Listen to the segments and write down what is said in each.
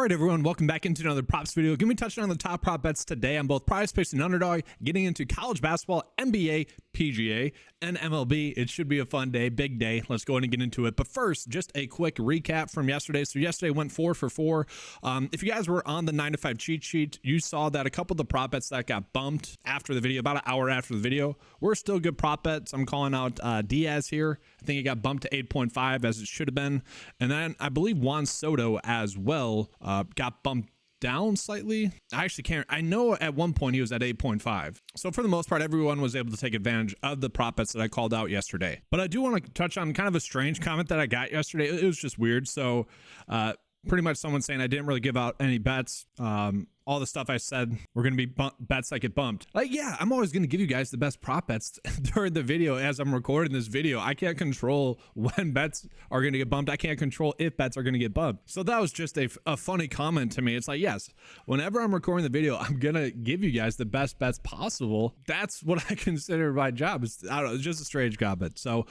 right, everyone, welcome back into another props video. Give me touching on the top prop bets today on both PrizePicks and Underdog, getting into college basketball, NBA, PGA, and MLB. It should be a fun day, big day. Let's go ahead and get into it. But first, just a quick recap from yesterday. So yesterday went 4 for 4. If you guys were on the 9 to 5 cheat sheet, you saw that a couple of the prop bets that got bumped after the video, about an hour after the video, were still good prop bets. I'm calling out Diaz here. I think it got bumped to 8.5 as it should have been. And then I believe Juan Soto as well got bumped down slightly. I actually can't. I know at one point he was at 8.5. So for the most part, everyone was able to take advantage of the prop bets that I called out yesterday. But I do want to touch on kind of a strange comment that I got yesterday. It was just weird. So pretty much someone saying I didn't really give out any bets. All the stuff I said were going to be bets that get bumped. Like, yeah, I'm always going to give you guys the best prop bets during the video as I'm recording this video. I can't control when bets are going to get bumped. I can't control if bets are going to get bumped. So that was just a funny comment to me. It's like, yes, whenever I'm recording the video, I'm going to give you guys the best bets possible. That's what I consider my job. I don't know, it's just a strange comment. So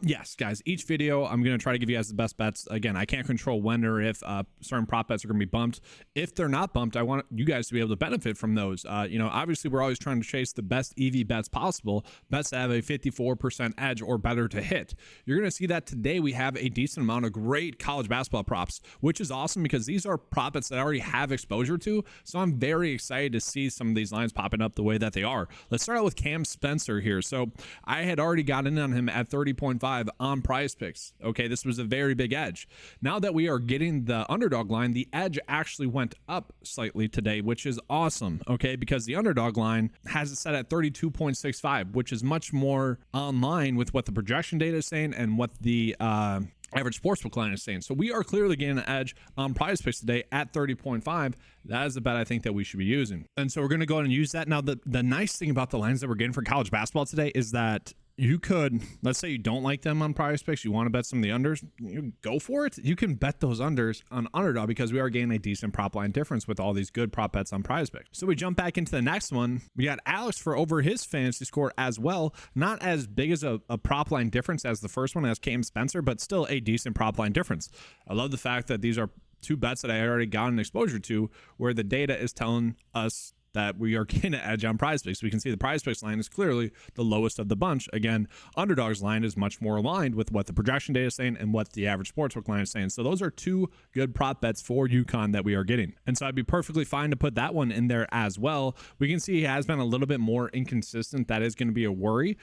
yes, guys, each video, I'm going to try to give you guys the best bets. Again, I can't control when or if certain prop bets are going to be bumped. If they're not bumped, I want you guys to be able to benefit from those. Obviously we're always trying to chase the best EV bets possible, bets that have a 54% edge or better to hit. You're going to see that today we have a decent amount of great college basketball props, which is awesome because these are prop bets that I already have exposure to. So I'm very excited to see some of these lines popping up the way that they are. Let's start out with Cam Spencer here. So I had already gotten in on him at 30.5 on PrizePicks. Okay, this was a very big edge. Now that we are getting the underdog line, the edge actually went up slightly today, which is awesome, okay, because the underdog line has it set at 32.65, which is much more online with what the projection data is saying and what the average sportsbook line is saying. So we are clearly getting an edge on PrizePicks today at 30.5. That is the bet I think that we should be using. And so we're going to go ahead and use that. Now, the nice thing about the lines that we're getting for college basketball today is that you could, let's say you don't like them on PrizePicks, you want to bet some of the unders, you go for it. You can bet those unders on Underdog because we are getting a decent prop line difference with all these good prop bets on PrizePicks. So we jump back into the next one. We got Alex for over his fantasy score as well. Not as big as a prop line difference as the first one, as Cam Spencer, but still a decent prop line difference. I love the fact that these are two bets that I already gotten exposure to where the data is telling us that we are getting an edge on PrizePicks. We can see the PrizePicks line is clearly the lowest of the bunch. Again, Underdog's line is much more aligned with what the projection data is saying and what the average sportsbook line is saying. So those are two good prop bets for UConn that we are getting. And so I'd be perfectly fine to put that one in there as well. We can see he has been a little bit more inconsistent. That is going to be a worry.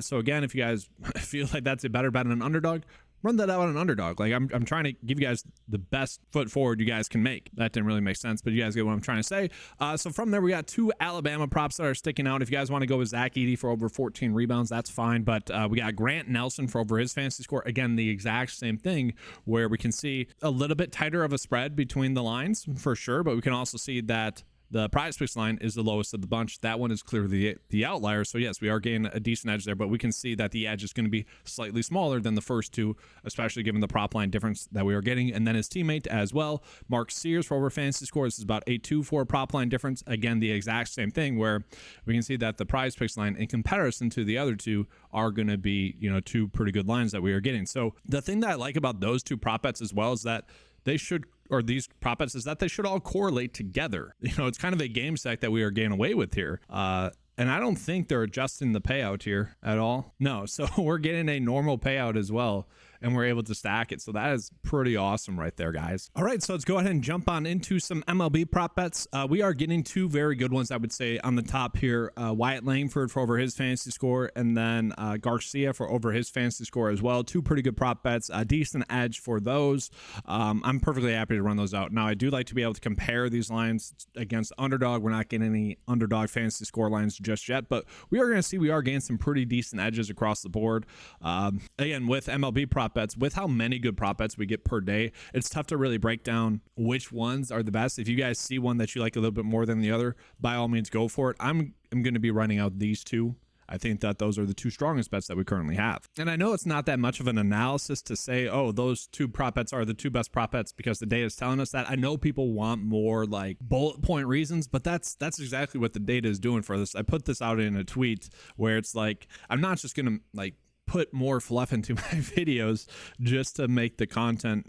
So again, if you guys feel like that's a better bet on an Underdog, run that out on an Underdog. Like I'm trying to give you guys the best foot forward you guys can make. That didn't really make sense, but you guys get what I'm trying to say. So from there, we got two Alabama props that are sticking out. If you guys want to go with Zach Edey for over 14 rebounds, that's fine. But we got Grant Nelson for over his fantasy score. Again, the exact same thing where we can see a little bit tighter of a spread between the lines for sure. But we can also see that the PrizePicks line is the lowest of the bunch. That one is clearly the outlier. So yes, we are getting a decent edge there, but we can see that the edge is going to be slightly smaller than the first two, especially given the prop line difference that we are getting. And then his teammate as well, Mark Sears for over fantasy scores is about 8.2 for a prop line difference. Again, the exact same thing where we can see that the PrizePicks line in comparison to the other two are going to be, two pretty good lines that we are getting. So the thing that I like about those two prop bets as well is that they should, or these prop bets, is that they should all correlate together. It's kind of a game stack that we are getting away with here. And I don't think they're adjusting the payout here at all. No, so we're getting a normal payout as well, and we're able to stack it. So that is pretty awesome right there, guys. All right, so let's go ahead and jump on into some MLB prop bets. We are getting two very good ones, I would say, on the top here. Wyatt Langford for over his fantasy score, and then Garcia for over his fantasy score as well. Two pretty good prop bets, a decent edge for those. I'm perfectly happy to run those out. Now, I do like to be able to compare these lines against Underdog. We're not getting any Underdog fantasy score lines just yet, but we are going to see we are getting some pretty decent edges across the board. Again, with MLB prop bets, with how many good prop bets we get per day, it's tough to really break down which ones are the best. If you guys see one that you like a little bit more than the other, by all means go for it. I'm going to be running out these two. I think that those are the two strongest bets that we currently have. And I know it's not that much of an analysis to say, oh, those two prop bets are the two best prop bets because the data is telling us that. I know people want more like bullet point reasons, but that's exactly what the data is doing for this. I put this out in a tweet where it's like, I'm not just going to like put more fluff into my videos just to make the content,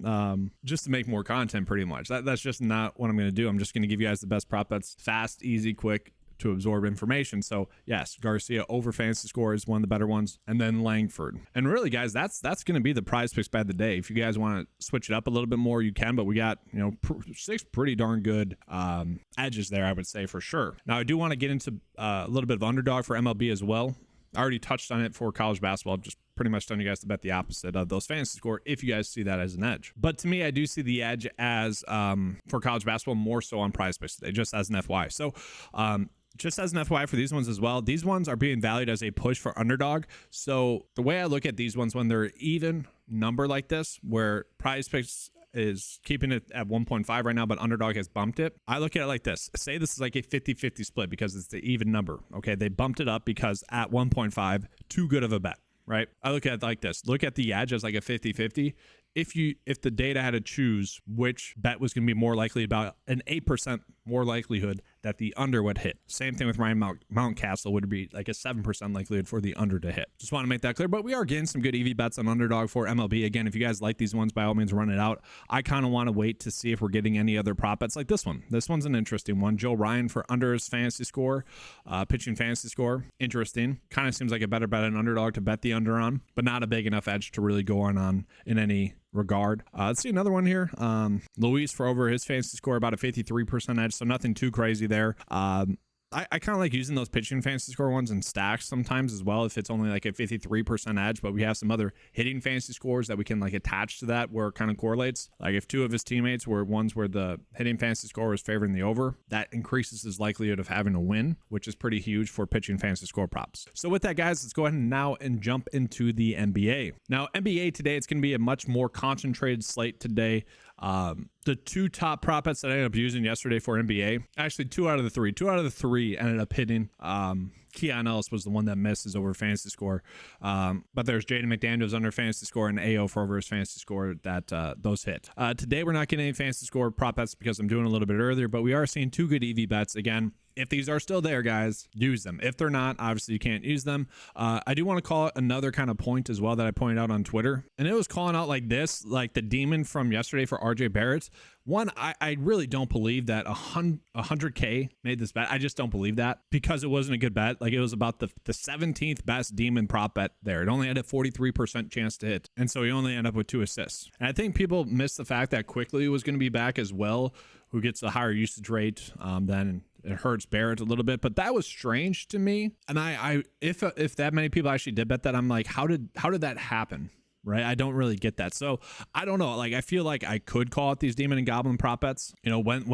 just to make more content pretty much. That's just not what I'm going to do. I'm just going to give you guys the best prop bets, fast, easy, quick, to absorb information. So yes, Garcia over fantasy score is one of the better ones, and then Langford. And really, guys, that's going to be the prize picks bet of the day. If you guys want to switch it up a little bit more, you can, but we got, you know, 6 pretty darn good edges there, I would say, for sure. Now I do want to get into a little bit of underdog for MLB as well. I already touched on it for college basketball, just pretty much telling you guys to bet the opposite of those fantasy score if you guys see that as an edge. But to me, I do see the edge as for college basketball more so on prize picks today, just as an FY. So just as an FYI for these ones as well, these ones are being valued as a push for underdog. So the way I look at these ones, when they're even number like this, where prize picks is keeping it at 1.5 right now, but underdog has bumped it, I look at it like this. Say this is like a 50-50 split because it's the even number. Okay, they bumped it up because at 1.5, too good of a bet, right? I look at it like this. Look at the edge as like a 50-50. If the data had to choose which bet was going to be more likely, about an 8% more likelihood that the under would hit. Same thing with Ryan Mountcastle, would be like a 7% likelihood for the under to hit. Just want to make that clear, but we are getting some good EV bets on underdog for MLB. Again, if you guys like these ones, by all means, run it out. I kind of want to wait to see if we're getting any other prop bets like this one. This one's an interesting one. Joe Ryan for under his fantasy score, pitching fantasy score. Interesting. Kind of seems like a better bet on underdog to bet the under on, but not a big enough edge to really go on in any regard. Let's see another one here. Luis for over his fantasy score, about a 53% edge, so nothing too crazy there. I kind of like using those pitching fantasy score ones in stacks sometimes as well, if it's only like a 53% edge, but we have some other hitting fantasy scores that we can like attach to that where it kind of correlates. Like if 2 of his teammates were ones where the hitting fantasy score was favoring the over, that increases his likelihood of having a win, which is pretty huge for pitching fantasy score props. So with that, guys, let's go ahead now and jump into the NBA. Now, NBA today, it's going to be a much more concentrated slate today. The 2 top prop bets that I ended up using yesterday for NBA, actually 2 out of the 3 ended up hitting. Keon Ellis was the one that misses over fantasy score. But there's Jaden McDaniels under fantasy score and AO for over his fantasy score that those hit. Today, we're not getting any fantasy score prop bets because I'm doing a little bit earlier, but we are seeing 2 good EV bets. Again, if these are still there, guys, use them. If they're not, obviously you can't use them. I do want to call it another kind of point as well that I pointed out on Twitter. And it was calling out like this, like the demon from yesterday for RJ Barrett. One, I really don't believe that 100K made this bet. I just don't believe that because it wasn't a good bet. Like it was about the 17th best demon prop bet there. It only had a 43% chance to hit. And so he only ended up with 2 assists. And I think people missed the fact that Quickly was going to be back as well, who gets a higher usage rate than it hurts Barrett a little bit. But that was strange to me. And if that many people actually did bet that, I'm like, how did that happen? Right? I don't really get that. So I don't know. Like, I feel like I could call it these demon and goblin prop bets, you know, when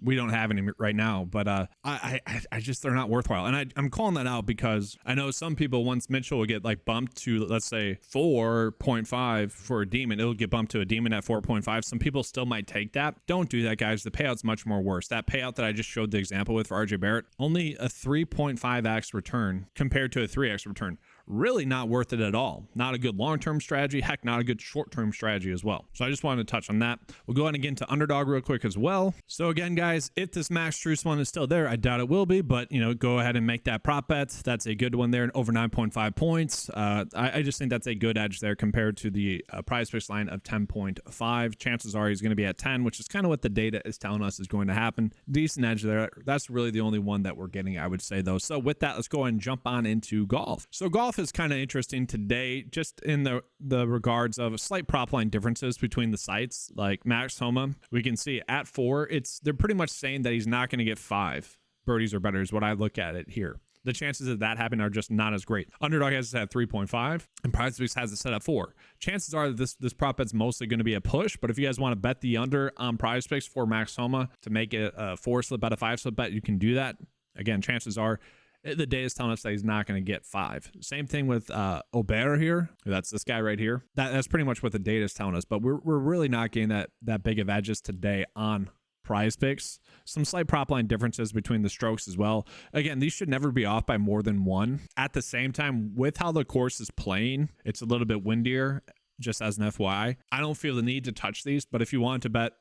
we don't have any right now, but I just, they're not worthwhile. And I'm calling that out because I know some people, once Mitchell will get like bumped to, let's say 4.5 for a demon, it'll get bumped to a demon at 4.5. Some people still might take that. Don't do that, guys. The payout's much more worse. That payout that I just showed the example with for RJ Barrett, only a 3.5x return compared to a 3x return. Really not worth it at all. Not a good long-term strategy. Heck, not a good short-term strategy as well. So I just wanted to touch on that. We'll go ahead and get into underdog real quick as well. So again, guys, if this Max Strus one is still there, I doubt it will be, but you know, go ahead and make that prop bet. That's a good one there, and over 9.5 points. I just think that's a good edge there compared to the PrizePicks line of 10.5. Chances are he's going to be at 10, which is kind of what the data is telling us is going to happen. Decent edge there. That's really the only one that we're getting, I would say, though. So with that, let's go ahead and jump on into golf. So golf is kind of interesting today, just in the regards of slight prop line differences between the sites. Like Max Homa, we can see at 4, they're pretty much saying that he's not going to get 5 birdies or better is what I look at it here. The chances of that happening are just not as great. Underdog has it at 3.5 and PrizePicks has it set at 4. Chances are that this prop bet's mostly going to be a push, but if you guys want to bet the under on PrizePicks for Max Homa to make it a 4 slip bet, a 5 slip bet, you can do that. Again, chances are the data is telling us that he's not going to get 5. Same thing with Aubert here. That's this guy right here. That's pretty much what the data is telling us, but we're really not getting that big of edges today on PrizePicks. Some slight prop line differences between the strokes as well. Again, these should never be off by more than 1. At the same time, with how the course is playing, it's a little bit windier. Just as an FYI, I don't feel the need to touch these, but if you want to bet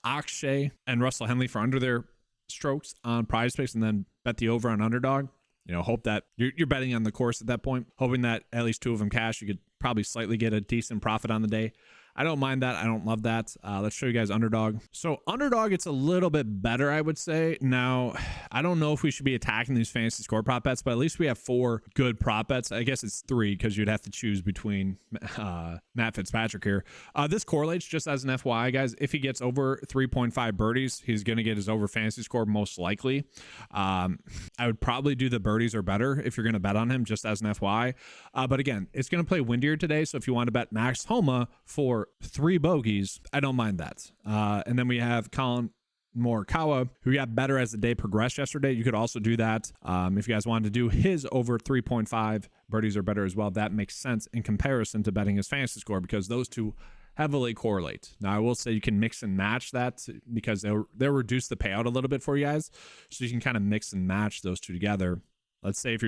Akshay and Russell Henley for under their strokes on PrizePicks and then bet the over on underdog, hope that you're betting on the course at that point, hoping that at least 2 of them cash. You could probably slightly get a decent profit on the day. I don't mind that. I don't love that. Let's show you guys Underdog. So Underdog, it's a little bit better, I would say. Now, I don't know if we should be attacking these fantasy score prop bets, but at least we have 4 good prop bets. I guess it's 3 because you'd have to choose between Matt Fitzpatrick here. This correlates, just as an FYI, guys. If he gets over 3.5 birdies, he's going to get his over fantasy score most likely. I would probably do the birdies or better if you're going to bet on him, just as an FYI. But again, it's going to play windier today, so if you want to bet Max Homa for 3 bogeys, I don't mind that. And then we have Colin Morikawa, who got better as the day progressed yesterday. You could also do that. If you guys wanted to do his over 3.5 birdies or better as well, that makes sense in comparison to betting his fantasy score, because those two heavily correlate. Now, I will say you can mix and match that because they'll reduce the payout a little bit for you guys. So you can kind of mix and match those two together. Let's say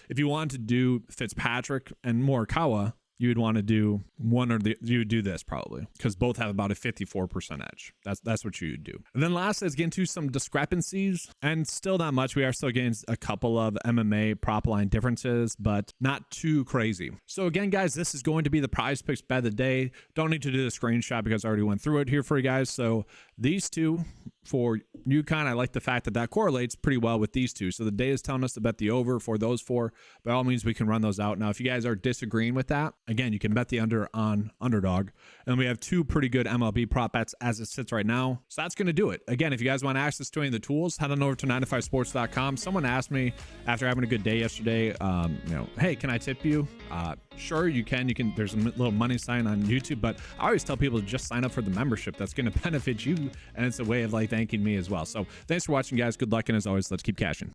if you want to do Fitzpatrick and Morikawa, you would want to do you would do this probably, because both have about a 54% edge. That's what you would do. And then last, let's get into some discrepancies, and still not much. We are still getting a couple of MMA prop line differences, but not too crazy. So again, guys, this is going to be the Prize Picks bet of the day. Don't need to do the screenshot because I already went through it here for you guys. So these two for UConn, I like the fact that correlates pretty well with these two. So the data is telling us to bet the over for those 4. By all means, we can run those out. Now, if you guys are disagreeing with that, again, you can bet the under on Underdog. And we have 2 pretty good MLB prop bets as it sits right now. So that's going to do it. Again, if you guys want access to any of the tools, head on over to 9to5sports.com. Someone asked me after having a good day yesterday, hey, can I tip you? Sure, you can. There's a little money sign on YouTube, but I always tell people to just sign up for the membership. That's going to benefit you, and it's a way of thanking me as well. So thanks for watching, guys. Good luck, and as always, let's keep cashing.